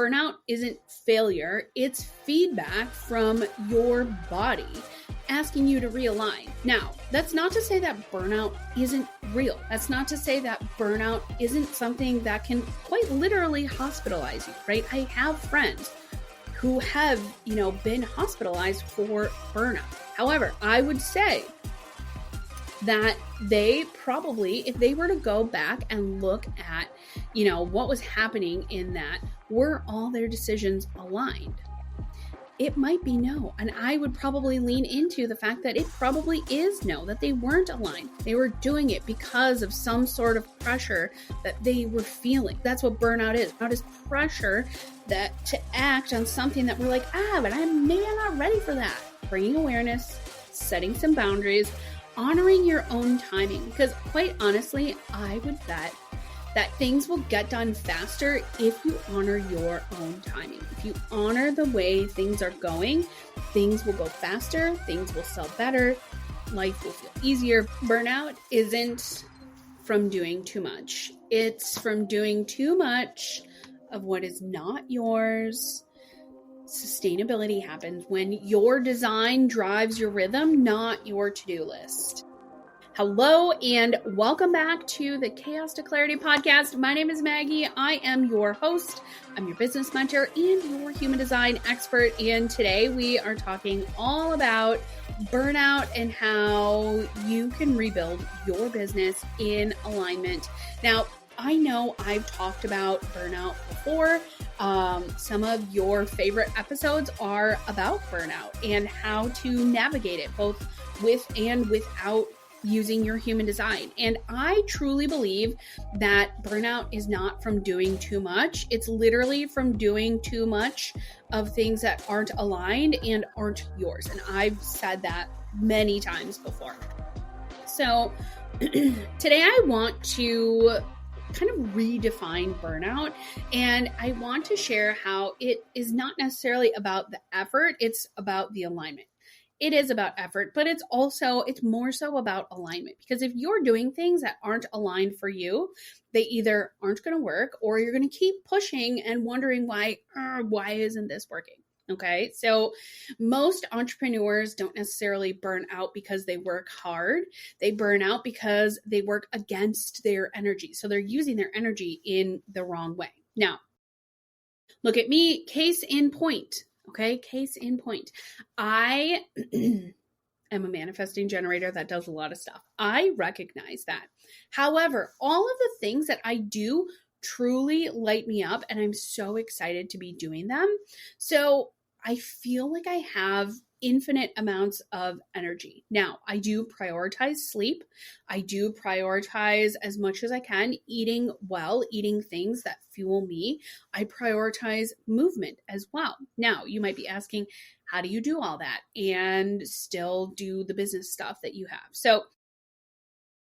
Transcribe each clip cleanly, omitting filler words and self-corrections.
burnout isn't failure, it's feedback from your body asking you to realign. Now, that's not to say that burnout isn't real. That's not to say that burnout isn't something that can quite literally hospitalize you, right? I have friends who have, been hospitalized for burnout. However, I would say that they probably, if they were to go back and look at, what was happening in that, were all their decisions aligned? It might be no. And I would probably lean into the fact that it probably is no, that they weren't aligned. They were doing it because of some sort of pressure that they were feeling. That's what burnout is. Burnout is pressure that to act on something that we're like, but I'm not ready for that. Bringing awareness, setting some boundaries, honoring your own timing. Because quite honestly, I would bet that things will get done faster if you honor your own timing. If you honor the way things are going, things will go faster, things will sell better, life will feel easier. Burnout isn't from doing too much. It's from doing too much of what is not yours. Sustainability happens when your design drives your rhythm, not your to-do list. Hello and welcome back to the Chaos to Clarity podcast. My name is Maggie. I am your host. I'm your business mentor and your human design expert. And today we are talking all about burnout and how you can rebuild your business in alignment. Now, I know I've talked about burnout before. Some of your favorite episodes are about burnout and how to navigate it both with and without using your human design. And I truly believe that burnout is not from doing too much. It's literally from doing too much of things that aren't aligned and aren't yours. And I've said that many times before. So today I want to kind of redefine burnout, and I want to share how it is not necessarily about the effort, it's about the alignment. It is about effort, but it's more so about alignment, because if you're doing things that aren't aligned for you, they either aren't going to work or you're going to keep pushing and wondering why isn't this working? Okay. So most entrepreneurs don't necessarily burn out because they work hard. They burn out because they work against their energy. So they're using their energy in the wrong way. Now, look at me, case in point. Okay, case in point. I am a manifesting generator that does a lot of stuff. I recognize that. However, all of the things that I do truly light me up, and I'm so excited to be doing them. So I feel like I have infinite amounts of energy. Now, I do prioritize sleep. I do prioritize as much as I can eating well, eating things that fuel me. I prioritize movement as well. Now, you might be asking, how do you do all that and still do the business stuff that you have? So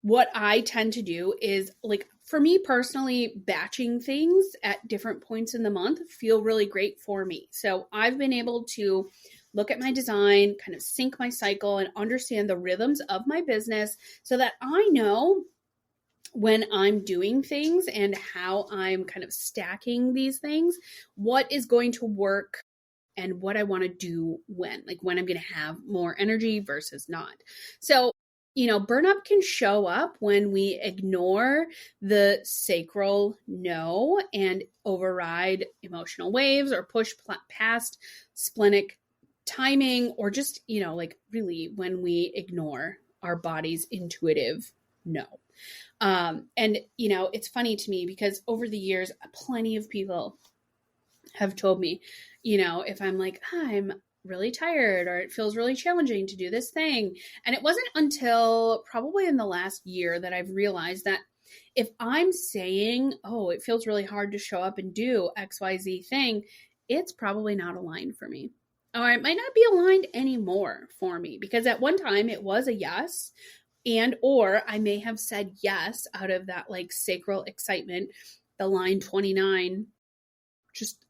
what I tend to do is, like, for me personally, batching things at different points in the month feel really great for me. So I've been able to look at my design, kind of sync my cycle, and understand the rhythms of my business so that I know when I'm doing things and how I'm kind of stacking these things, what is going to work and what I want to do when I'm going to have more energy versus not. So, burnout can show up when we ignore the sacral no and override emotional waves or push past splenic timing, or just, really when we ignore our body's intuitive no. And it's funny to me because over the years, plenty of people have told me, if I'm like, I'm really tired or it feels really challenging to do this thing. And it wasn't until probably in the last year that I've realized that if I'm saying, oh, it feels really hard to show up and do XYZ thing, it's probably not aligned for me. Or it might not be aligned anymore for me, because at one time it was a yes, or I may have said yes out of that sacral excitement, the line 29, just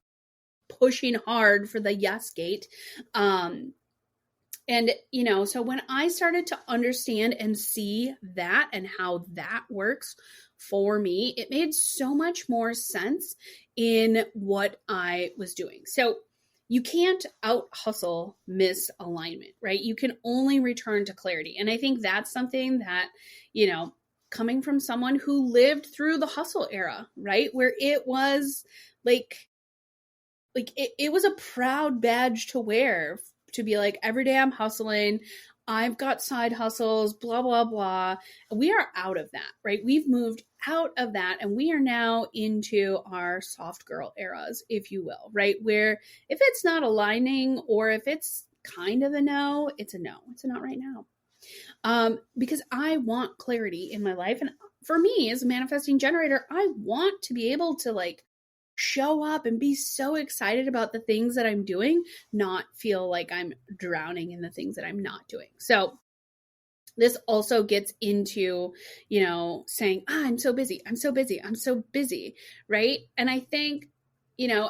pushing hard for the yes gate. And And, so when I started to understand and see that and how that works for me, it made so much more sense in what I was doing. So you can't out hustle misalignment, right? You can only return to clarity. And I think that's something that, coming from someone who lived through the hustle era, right? Where it was it was a proud badge to wear, to be like, every day I'm hustling, I've got side hustles, blah, blah, blah. We are out of that, right? We've moved out of that, and we are now into our soft girl eras, if you will, right? Where if it's not aligning, or if it's kind of a no, it's a no. It's a not right now. Because I want clarity in my life. And for me, as a manifesting generator, I want to be able to show up and be so excited about the things that I'm doing, not feel like I'm drowning in the things that I'm not doing. So this also gets into, saying, I'm so busy, I'm so busy, I'm so busy, right? And I think,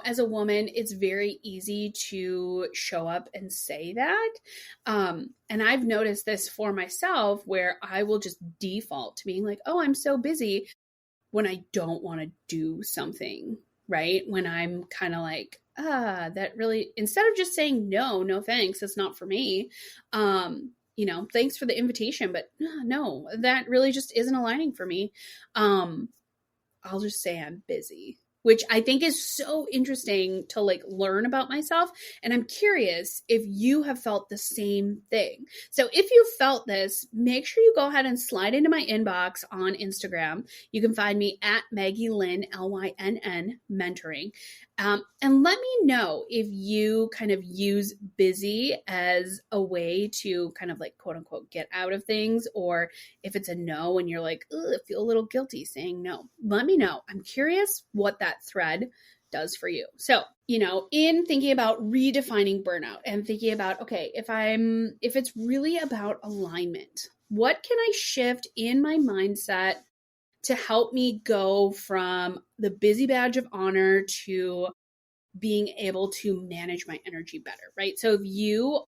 as a woman, it's very easy to show up and say that. And I've noticed this for myself, where I will just default to being like, oh, I'm so busy, when I don't want to do something, right? When I'm kind of like, that really, instead of just saying, no, thanks, that's not for me. Thanks for the invitation, but no, that really just isn't aligning for me. I'll just say I'm busy, which I think is so interesting to learn about myself. And I'm curious if you have felt the same thing. So if you felt this, make sure you go ahead and slide into my inbox on Instagram. You can find me at Maggie Lynn, Lynn mentoring. And let me know if you kind of use busy as a way to kind of quote unquote get out of things, or if it's a no and you're like, I feel a little guilty saying no. Let me know. I'm curious what that thread does for you. So, in thinking about redefining burnout and thinking about, okay, if it's really about alignment, what can I shift in my mindset to help me go from the busy badge of honor to being able to manage my energy better, right? So if you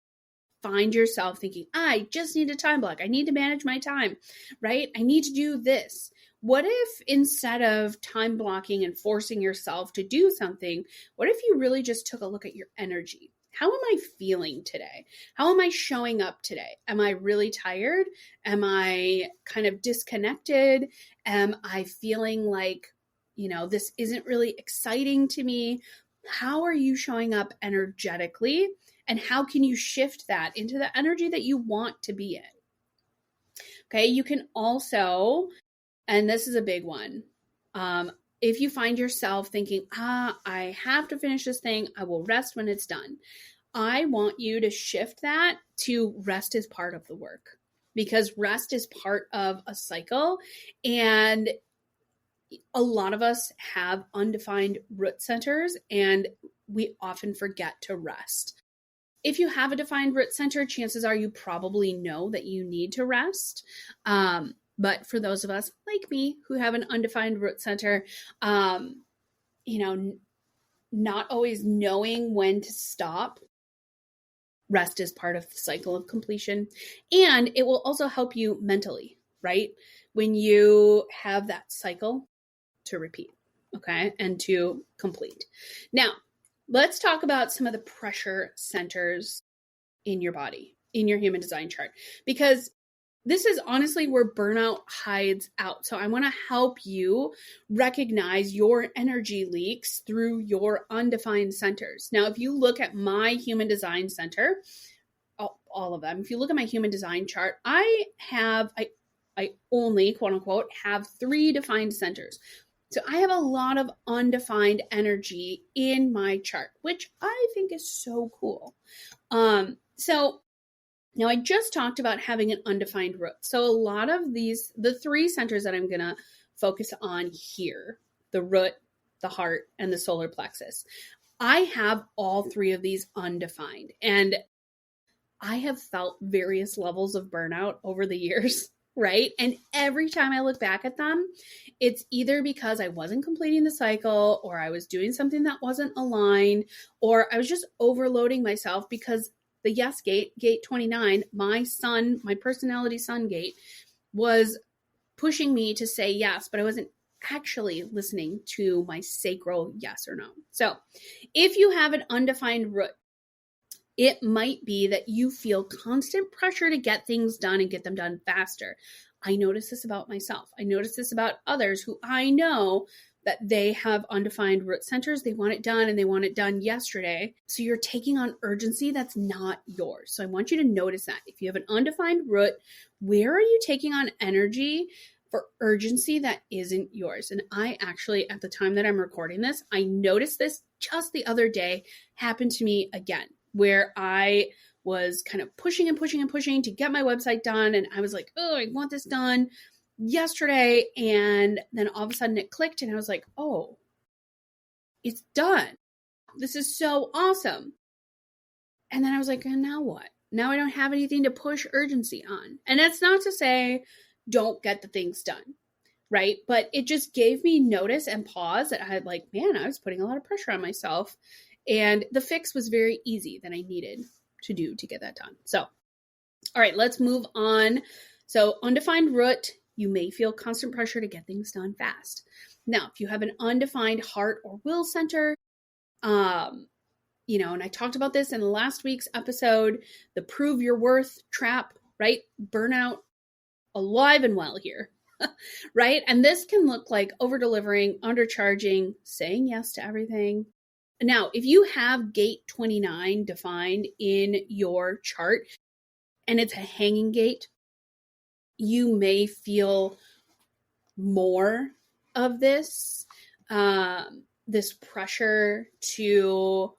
find yourself thinking, I just need a time block, I need to manage my time, right? I need to do this. What if instead of time blocking and forcing yourself to do something, what if you really just took a look at your energy? How am I feeling today? How am I showing up today? Am I really tired? Am I kind of disconnected? Am I feeling like, this isn't really exciting to me? How are you showing up energetically? And how can you shift that into the energy that you want to be in? Okay, you can also, and this is a big one, if you find yourself thinking, I have to finish this thing, I will rest when it's done. I want you to shift that to rest is part of the work, because rest is part of a cycle. And a lot of us have undefined root centers, and we often forget to rest. If you have a defined root center, chances are you probably know that you need to rest. But for those of us like me who have an undefined root center, not always knowing when to stop, rest is part of the cycle of completion. And it will also help you mentally, right? When you have that cycle to repeat, okay, and to complete. Now, let's talk about some of the pressure centers in your body, in your human design chart, because this is honestly where burnout hides out. So I want to help you recognize your energy leaks through your undefined centers. Now, if you look at my human design center, all of them, if you look at my human design chart, I only, quote unquote, have 3 defined centers. So I have a lot of undefined energy in my chart, which I think is so cool. So now I just talked about having an undefined root. So a lot of these, the 3 centers that I'm going to focus on here, the root, the heart, and the solar plexus, I have all 3 of these undefined. And I have felt various levels of burnout over the years, right? And every time I look back at them, it's either because I wasn't completing the cycle, or I was doing something that wasn't aligned, or I was just overloading myself because the yes gate, gate 29, my personality sun gate was pushing me to say yes, but I wasn't actually listening to my sacral yes or no. So if you have an undefined root, it might be that you feel constant pressure to get things done and get them done faster. I notice this about myself. I notice this about others who I know that they have undefined root centers. They want it done and they want it done yesterday. So you're taking on urgency that's not yours. So I want you to notice that. If you have an undefined root, where are you taking on energy for urgency that isn't yours? And I actually, at the time that I'm recording this, I noticed this just the other day happened to me again, where I was kind of pushing and pushing and pushing to get my website done. And I was like, oh, I want this done yesterday. And then all of a sudden it clicked and I was like, oh, it's done. This is so awesome. And then I was like, and now what? Now I don't have anything to push urgency on. And that's not to say don't get the things done, right? But it just gave me notice and pause that I had like, man, I was putting a lot of pressure on myself. And the fix was very easy that I needed to do to get that done. So, all right, let's move on. So undefined root, you may feel constant pressure to get things done fast. Now, if you have an undefined heart or will center, and I talked about this in last week's episode, the prove your worth trap, right? Burnout alive and well here, right? And this can look like over-delivering, undercharging, saying yes to everything. Now, if you have gate 29 defined in your chart and it's a hanging gate, you may feel more of this pressure to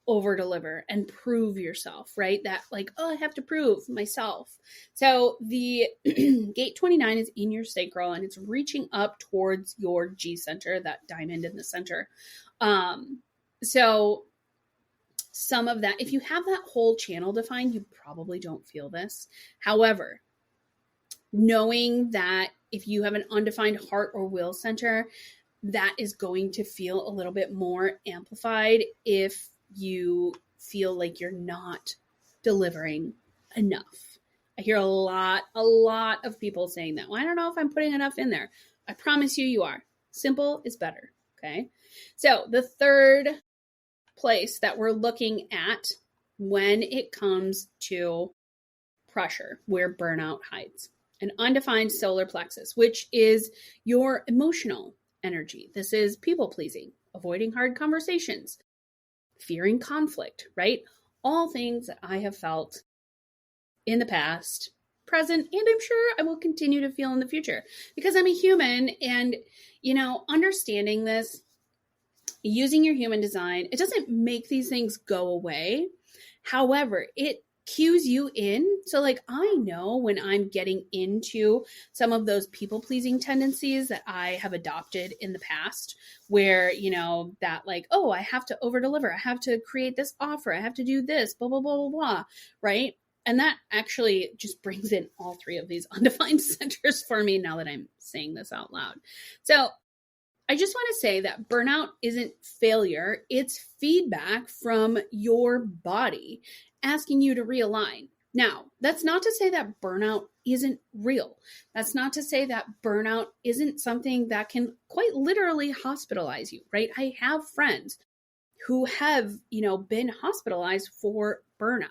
over deliver and prove yourself, right? That like, oh, I have to prove myself. So the gate 29 is in your sacral and it's reaching up towards your G center, that diamond in the center. So some of that, if you have that whole channel defined, you probably don't feel this. However, knowing that if you have an undefined heart or will center, that is going to feel a little bit more amplified if you feel like you're not delivering enough. I hear a lot of people saying that. Well, I don't know if I'm putting enough in there. I promise you are. Simple is better. Okay. So the third place that we're looking at when it comes to pressure, where burnout hides, an undefined solar plexus, which is your emotional energy. This is people pleasing, avoiding hard conversations, fearing conflict, right? All things that I have felt in the past, present, and I'm sure I will continue to feel in the future because I'm a human. And, understanding this, using your human design, it doesn't make these things go away. However, it cues you in. So like, I know when I'm getting into some of those people-pleasing tendencies that I have adopted in the past where, that like, oh, I have to over-deliver. I have to create this offer. I have to do this, blah, blah, blah, blah, blah, right? And that actually just brings in all three of these undefined centers for me now that I'm saying this out loud. So I just want to say that burnout isn't failure. It's feedback from your body asking you to realign. Now, that's not to say that burnout isn't real. That's not to say that burnout isn't something that can quite literally hospitalize you, right? I have friends who have, been hospitalized for burnout.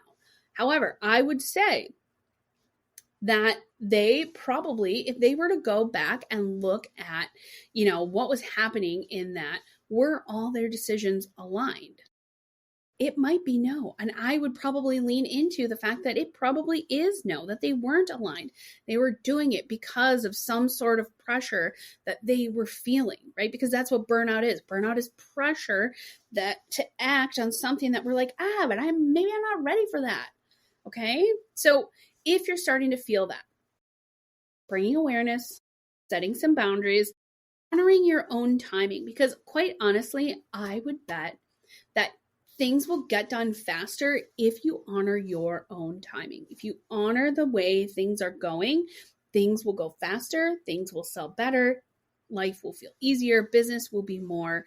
However, I would say that they probably, if they were to go back and look at, what was happening in that, were all their decisions aligned? It might be no. And I would probably lean into the fact that it probably is no, that they weren't aligned. They were doing it because of some sort of pressure that they were feeling, right? Because that's what burnout is. Burnout is pressure that to act on something that we're like, but maybe I'm not ready for that. Okay. So if you're starting to feel that, bringing awareness, setting some boundaries, honoring your own timing, because quite honestly, I would bet that things will get done faster if you honor your own timing. If you honor the way things are going, things will go faster, things will sell better, life will feel easier, business will be more.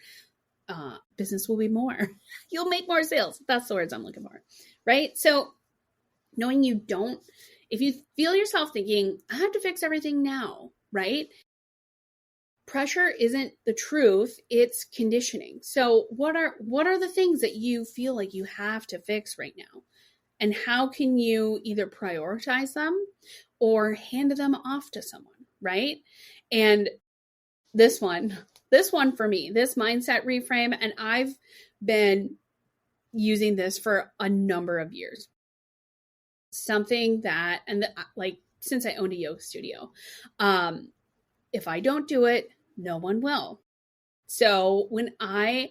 You'll make more sales. That's the words I'm looking for, right? So knowing you don't, if you feel yourself thinking, I have to fix everything now, right? Pressure isn't the truth, it's conditioning. So what are the things that you feel like you have to fix right now? And how can you either prioritize them or hand them off to someone, right? And this one for me, this mindset reframe, and I've been using this for a number of years. Something that, like since I owned a yoga studio, if I don't do it, no one will. So when I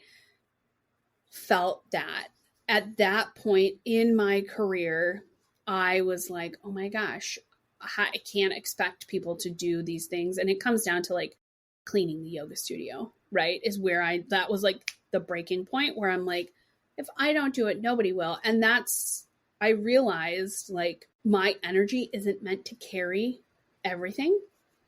felt that at that point in my career, I was like, oh my gosh, I can't expect people to do these things. And it comes down to like cleaning the yoga studio, right? Is where that was like the breaking point where I'm like, if I don't do it, nobody will. And I realized like my energy isn't meant to carry everything.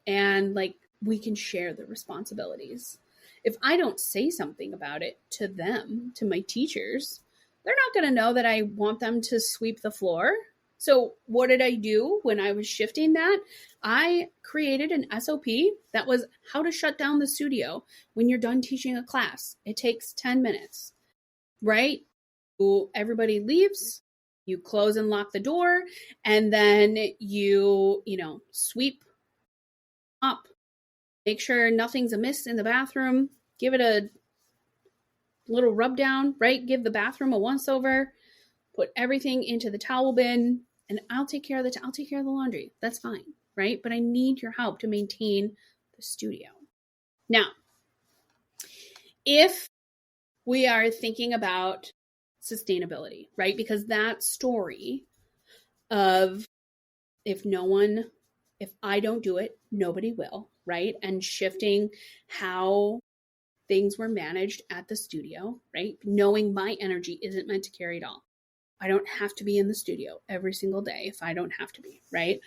And like, we can share the responsibilities. If I don't say something about it to them, to my teachers, they're not going to know that I want them to sweep the floor. So what did I do when I was shifting that? I created an SOP that was how to shut down the studio when you're done teaching a class. It takes 10 minutes, right? Everybody leaves, you close and lock the door, and then you sweep up. Make sure nothing's amiss in the bathroom. Give it a little rub down, right? Give the bathroom a once over. Put everything into the towel bin, and I'll take care of the laundry. That's fine, right? But I need your help to maintain the studio. Now, if we are thinking about sustainability, right? Because that story of if I don't do it, nobody will, right? And shifting how things were managed at the studio, right? Knowing my energy isn't meant to carry it all. I don't have to be in the studio every single day if I don't have to be, right?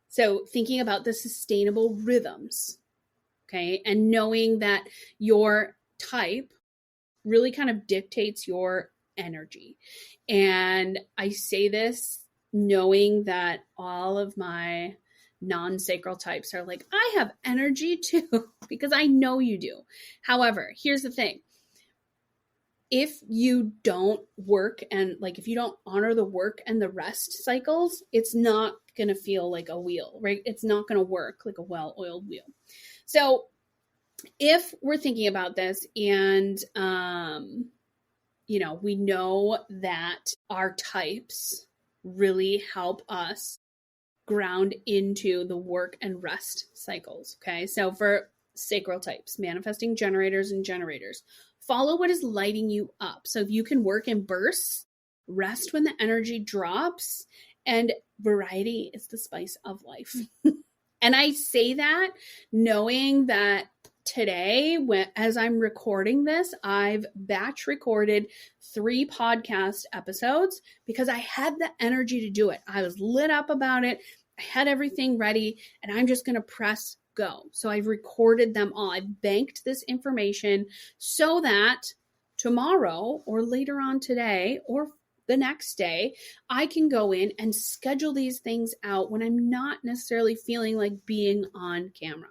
So thinking about the sustainable rhythms, okay? And knowing that your type really kind of dictates your energy. And I say this knowing that all of my non-sacral types are like, I have energy too, because I know you do. However, here's the thing. If you don't work and like, if you don't honor the work and the rest cycles, it's not going to feel like a wheel, right? It's not going to work like a well-oiled wheel. So if we're thinking about this and, we know that our types really help us ground into the work and rest cycles. Okay. So for sacral types, manifesting generators and generators, follow what is lighting you up. So if you can work in bursts, rest when the energy drops, and variety is the spice of life. And I say that knowing that today, as I'm recording this, I've batch recorded 3 podcast episodes because I had the energy to do it. I was lit up about it. I had everything ready, and I'm just going to press go. So I've recorded them all. I've banked this information so that tomorrow or later on today or the next day, I can go in and schedule these things out when I'm not necessarily feeling like being on camera.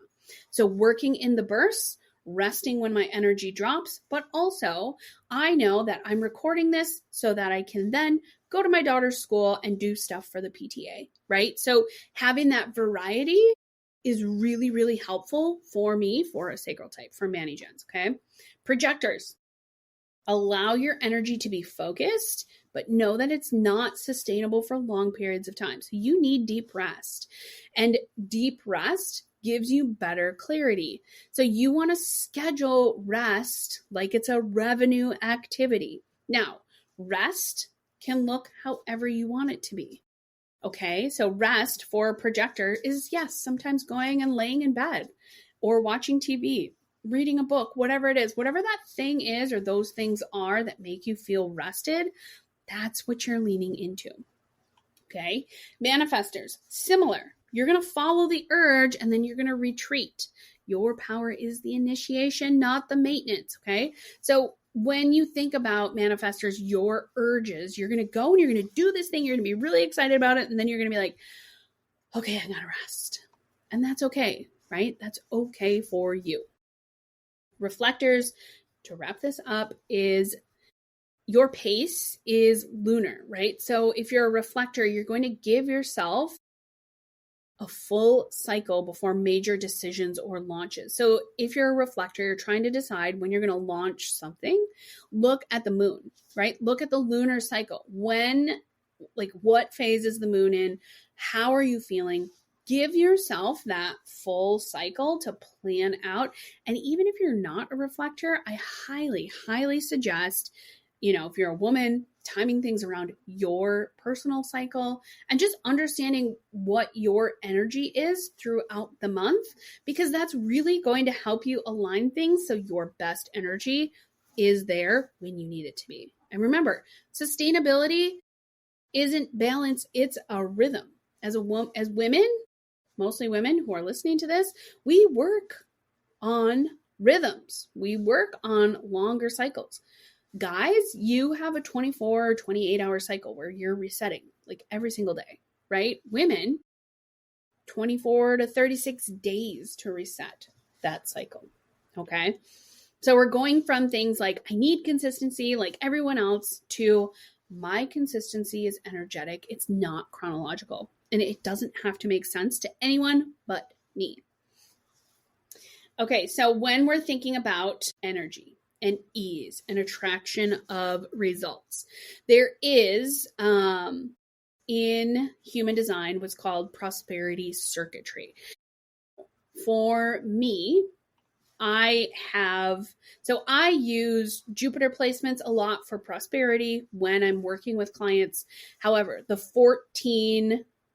So working in the bursts, resting when my energy drops, but also I know that I'm recording this so that I can then go to my daughter's school and do stuff for the PTA, right? So having that variety is really, really helpful for me, for a sacral type, for Mani-Gens, okay? Projectors, allow your energy to be focused, but know that it's not sustainable for long periods of time. So you need deep rest, and deep rest gives you better clarity. So you want to schedule rest like it's a revenue activity. Now, rest can look however you want it to be. Okay, so rest for a projector is, yes, sometimes going and laying in bed or watching TV, reading a book, whatever it is, whatever that thing is or those things are that make you feel rested, that's what you're leaning into. Okay, manifestors, similar. You're going to follow the urge and then you're going to retreat. Your power is the initiation, not the maintenance. Okay, so when you think about manifestors, your urges, you're going to go and you're going to do this thing. You're going to be really excited about it. And then you're going to be like, okay, I got to rest. And that's okay, right? That's okay for you. Reflectors, to wrap this up, is your pace is lunar, right? So if you're a reflector, you're going to give yourself a full cycle before major decisions or launches. So if you're a reflector, you're trying to decide when you're going to launch something, look at the moon, right? Look at the lunar cycle. When, like, what phase is the moon in? How are you feeling? Give yourself that full cycle to plan out. And even if you're not a reflector, I highly, highly suggest, if you're a woman, timing things around your personal cycle and just understanding what your energy is throughout the month, because that's really going to help you align things so your best energy is there when you need it to be. And remember, sustainability isn't balance, it's a rhythm. As women, mostly women who are listening to this, we work on rhythms. We work on longer cycles. Guys, you have a 24 or 28 hour cycle where you're resetting like every single day, right? Women, 24 to 36 days to reset that cycle. Okay. So we're going from things like, I need consistency like everyone else, to my consistency is energetic. It's not chronological, and it doesn't have to make sense to anyone but me. Okay. So when we're thinking about energy and ease and attraction of results, there is in human design what's called prosperity circuitry. For me, I use Jupiter placements a lot for prosperity when I'm working with clients. However, the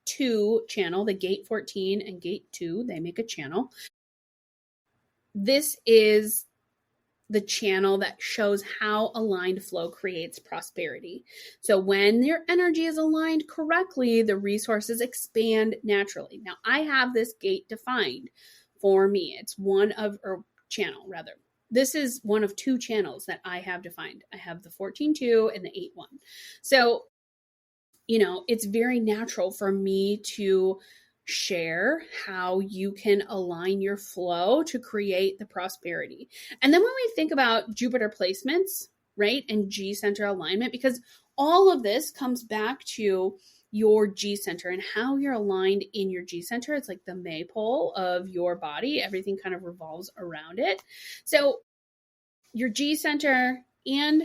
14-2 channel, the gate 14 and gate 2, they make a channel. This is the channel that shows how aligned flow creates prosperity. So when your energy is aligned correctly, the resources expand naturally. Now, I have this gate defined for me. It's channel rather. This is one of 2 channels that I have defined. I have the 14-2 and the 8-1. So, it's very natural for me to share how you can align your flow to create the prosperity. And then when we think about Jupiter placements, right, and G center alignment, because all of this comes back to your G center and how you're aligned in your G center. It's like the maypole of your body. Everything kind of revolves around it. So your G center and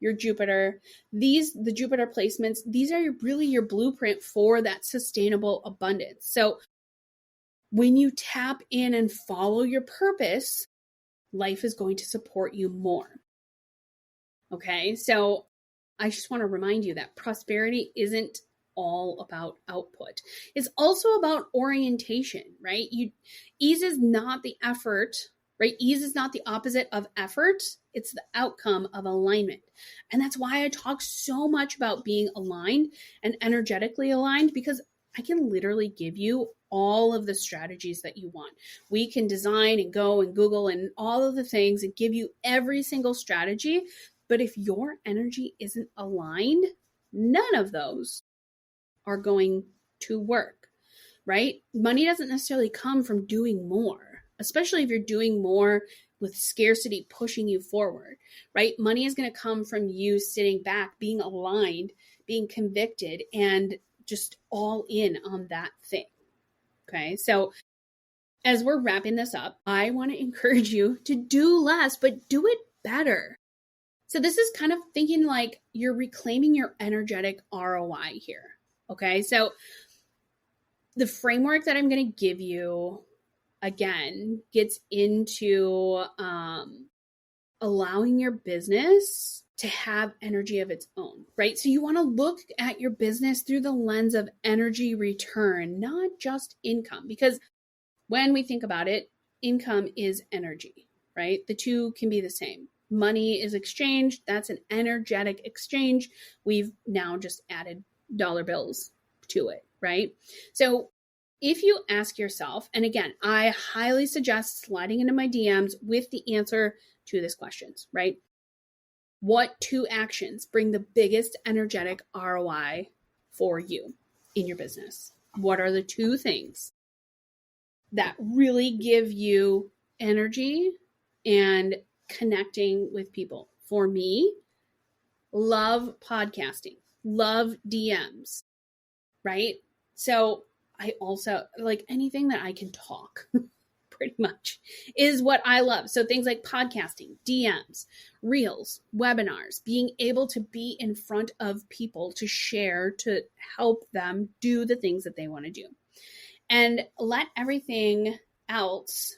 your Jupiter, the Jupiter placements, these are really your blueprint for that sustainable abundance. So when you tap in and follow your purpose, life is going to support you more. Okay, so I just want to remind you that prosperity isn't all about output. It's also about orientation, right? Ease is not the effort, right? Ease is not the opposite of effort. It's the outcome of alignment. And that's why I talk so much about being aligned and energetically aligned, because I can literally give you all of the strategies that you want. We can design and go and Google and all of the things and give you every single strategy. But if your energy isn't aligned, none of those are going to work, right? Money doesn't necessarily come from doing more, especially if you're doing more with scarcity pushing you forward, right? Money is going to come from you sitting back, being aligned, being convicted, and just all in on that thing. Okay. So as we're wrapping this up, I want to encourage you to do less, but do it better. So this is kind of thinking like you're reclaiming your energetic ROI here. Okay. So the framework that I'm going to give you, again, gets into allowing your business to have energy of its own, right? So you want to look at your business through the lens of energy return, not just income, because when we think about it, income is energy, right? The two can be the same. Money is exchanged. That's an energetic exchange. We've now just added dollar bills to it, right? So if you ask yourself, and again, I highly suggest sliding into my DMs with the answer to this questions, right? What 2 actions bring the biggest energetic ROI for you in your business? What are the 2 things that really give you energy and connecting with people? For me, love podcasting, love DMs, right? So I also like anything that I can talk pretty much is what I love. So things like podcasting, DMs, reels, webinars, being able to be in front of people to share, to help them do the things that they want to do. And let everything else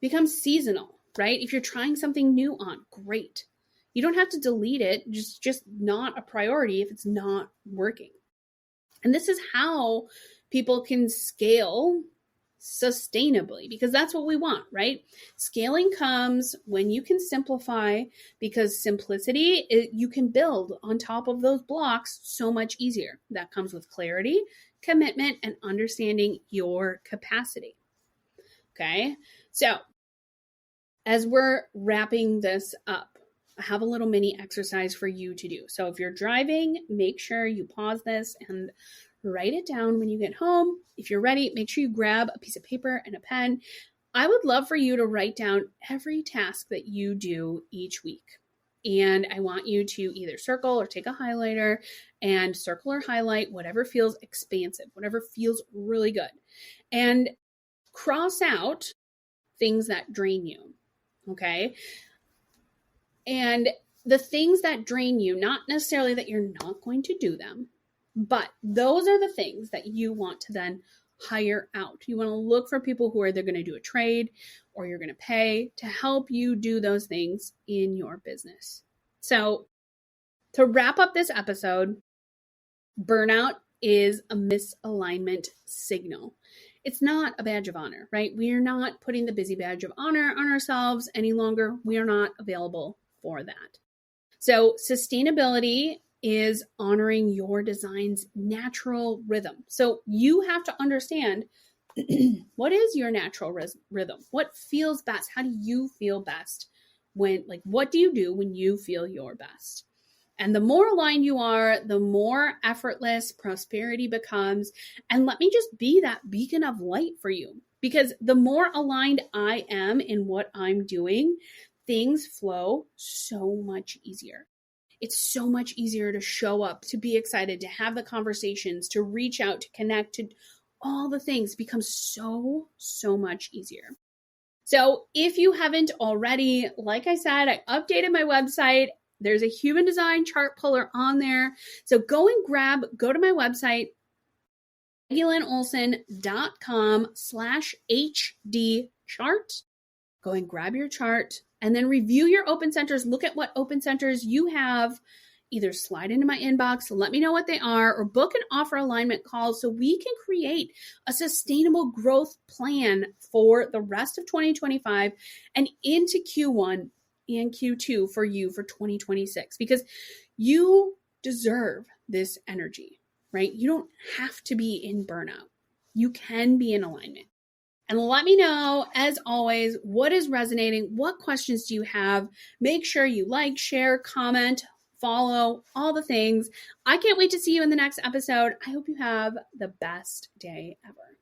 become seasonal, right? If you're trying something new on, great. You don't have to delete it, just not a priority if it's not working. And this is how people can scale sustainably, because that's what we want, right? Scaling comes when you can simplify, because simplicity, you can build on top of those blocks so much easier. That comes with clarity, commitment, and understanding your capacity. Okay. So as we're wrapping this up, I have a little mini exercise for you to do. So if you're driving, make sure you pause this and write it down when you get home. If you're ready, make sure you grab a piece of paper and a pen. I would love for you to write down every task that you do each week. And I want you to either circle or take a highlighter and circle or highlight whatever feels expansive, whatever feels really good. And cross out things that drain you, okay? And the things that drain you, not necessarily that you're not going to do them, but those are the things that you want to then hire out. You want to look for people who are either going to do a trade or you're going to pay to help you do those things in your business. So to wrap up this episode, burnout is a misalignment signal. It's not a badge of honor, right? We are not putting the busy badge of honor on ourselves any longer. We are not available for that. So sustainability is honoring your design's natural rhythm. So you have to understand what is your natural rhythm? What feels best? How do you feel best? What do you do when you feel your best? And the more aligned you are, the more effortless prosperity becomes. And let me just be that beacon of light for you, because the more aligned I am in what I'm doing, things flow so much easier. It's so much easier to show up, to be excited, to have the conversations, to reach out, to connect, to all the things becomes so much easier. So if you haven't already, like I said, I updated my website. There's a human design chart puller on there. So go to my website, MaggieLynolson.com/HD chart. Go and grab your chart and then review your open centers. Look at what open centers you have. Either slide into my inbox, let me know what they are, or book an offer alignment call so we can create a sustainable growth plan for the rest of 2025 and into Q1 and Q2 for you for 2026, because you deserve this energy, right? You don't have to be in burnout. You can be in alignment. And let me know, as always, what is resonating? What questions do you have? Make sure you like, share, comment, follow, all the things. I can't wait to see you in the next episode. I hope you have the best day ever.